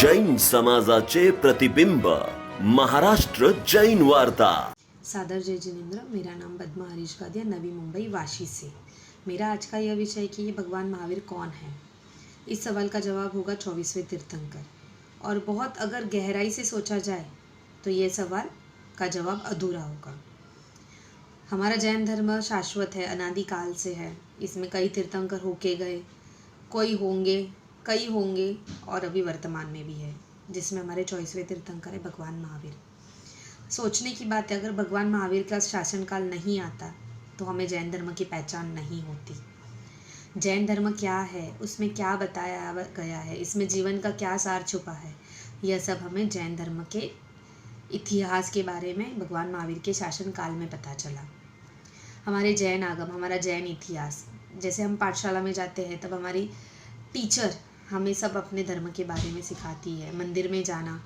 जैन समाजाचे प्रतिबिंब महाराष्ट्र जैन वार्ता। सादर जय जिनेंद्र। मेरा नाम पद्मा हरीश गादिया, नवी मुंबई वाशी से। मेरा आज का यह विषय कि ये भगवान महावीर कौन है। इस सवाल का जवाब होगा 24वें तीर्थंकर। और बहुत अगर गहराई से सोचा जाए तो ये सवाल का जवाब अधूरा होगा। हमारा जैन धर्म शाश्वत है, अनादिकाल से है। इसमें कई तीर्थंकर होके गए, कई होंगे और अभी वर्तमान में भी है, जिसमें हमारे 24वें तीर्थंकर है भगवान महावीर। सोचने की बात है, अगर भगवान महावीर का शासनकाल नहीं आता तो हमें जैन धर्म की पहचान नहीं होती। जैन धर्म क्या है, उसमें क्या बताया गया है, इसमें जीवन का क्या सार छुपा है, यह सब हमें जैन धर्म के इतिहास के बारे में भगवान महावीर के शासनकाल में पता चला। हमारे जैन आगम, हमारा जैन इतिहास, जैसे हम पाठशाला में जाते हैं तब हमारी टीचर हमें सब अपने धर्म के बारे में सिखाती है। मंदिर में जाना,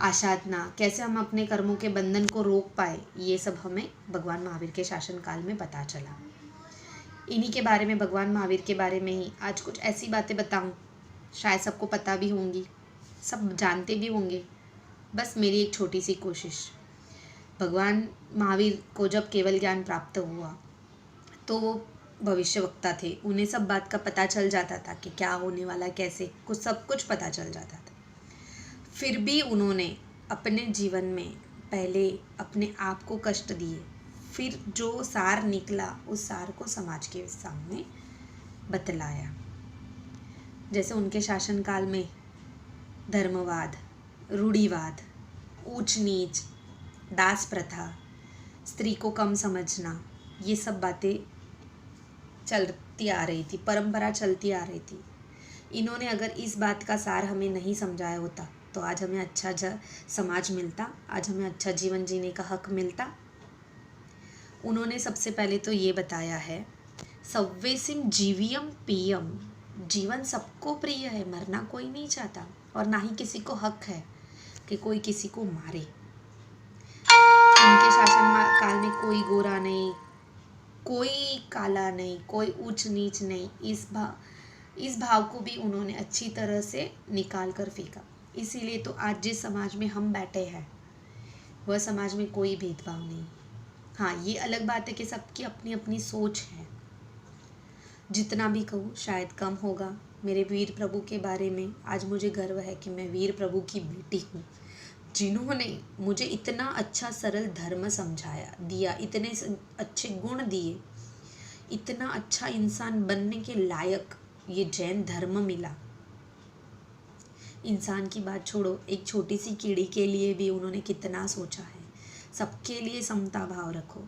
आसाधना, कैसे हम अपने कर्मों के बंधन को रोक पाए, ये सब हमें भगवान महावीर के शासनकाल में पता चला। इन्हीं के बारे में, भगवान महावीर के बारे में ही आज कुछ ऐसी बातें बताऊं, शायद सबको पता भी होंगी, सब जानते भी होंगे। बस मेरी एक छोटी सी कोशिश। भगवान महावीर को जब केवल ज्ञान प्राप्त हुआ तो वो भविष्यवक्ता थे। उन्हें सब बात का पता चल जाता था कि क्या होने वाला, कैसे, सब कुछ पता चल जाता था। फिर भी उन्होंने अपने जीवन में पहले अपने आप को कष्ट दिए, फिर जो सार निकला उस सार को समाज के सामने बतलाया। जैसे उनके शासनकाल में धर्मवाद, रूढ़िवाद, ऊंच नीच, दास प्रथा, स्त्री को कम समझना, ये सब बातें चलती आ रही थी, परंपरा चलती आ रही थी। इन्होंने अगर इस बात का सार हमें नहीं समझाया होता तो आज हमें अच्छा समाज मिलता, आज हमें अच्छा जीवन जीने का हक मिलता। उन्होंने सबसे पहले तो ये बताया है, सव्वेसिम जीवियम पियम, जीवन सबको प्रिय है, मरना कोई नहीं चाहता और ना ही किसी को हक है कि कोई किसी को मारे। उनके शासन काल में कोई गोरा नहीं, कोई काला नहीं, कोई ऊंच नीच नहीं। इस भाव को भी उन्होंने अच्छी तरह से निकाल कर फेंका। इसीलिए तो आज जिस समाज में हम बैठे हैं वह समाज में कोई भेदभाव नहीं। हाँ, ये अलग बात है कि सबकी अपनी अपनी सोच है। जितना भी कहूँ शायद कम होगा। मेरे वीर प्रभु के बारे में आज मुझे गर्व है कि मैं वीर प्रभु की बेटी हूँ, जिन्होंने मुझे इतना अच्छा सरल धर्म समझाया, दिया, इतने अच्छे गुण दिए, इतना अच्छा इंसान बनने के लायक ये जैन धर्म मिला। इंसान की बात छोड़ो, एक छोटी सी कीड़ी के लिए भी उन्होंने कितना सोचा है। सबके लिए समता भाव रखो,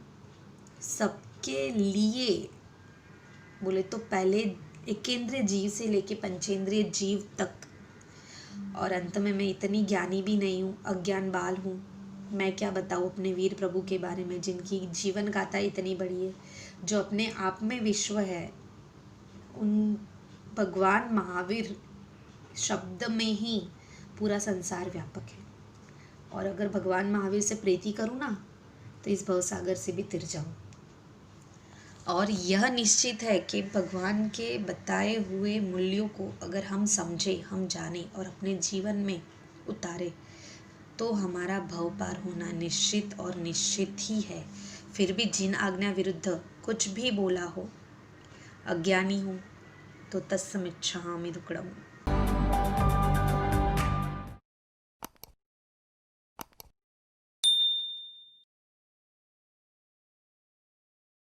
सबके लिए बोले तो पहले एकेंद्रीय जीव से लेके पंचेंद्रीय जीव तक। और अंत में मैं इतनी ज्ञानी भी नहीं हूँ, अज्ञान बाल हूँ। मैं क्या बताऊँ अपने वीर प्रभु के बारे में, जिनकी जीवन गाथा इतनी बड़ी है, जो अपने आप में विश्व है। उन भगवान महावीर शब्द में ही पूरा संसार व्यापक है। और अगर भगवान महावीर से प्रीति करूँ ना तो इस भवसागर से भी तिर जाऊँ। और यह निश्चित है कि भगवान के बताए हुए मूल्यों को अगर हम समझें, हम जानें और अपने जीवन में उतारें तो हमारा भव पार होना निश्चित और निश्चित ही है। फिर भी जिन आज्ञा विरुद्ध कुछ भी बोला हो, अज्ञानी हूँ तो तत्समिच्छामि दुक्कडम्।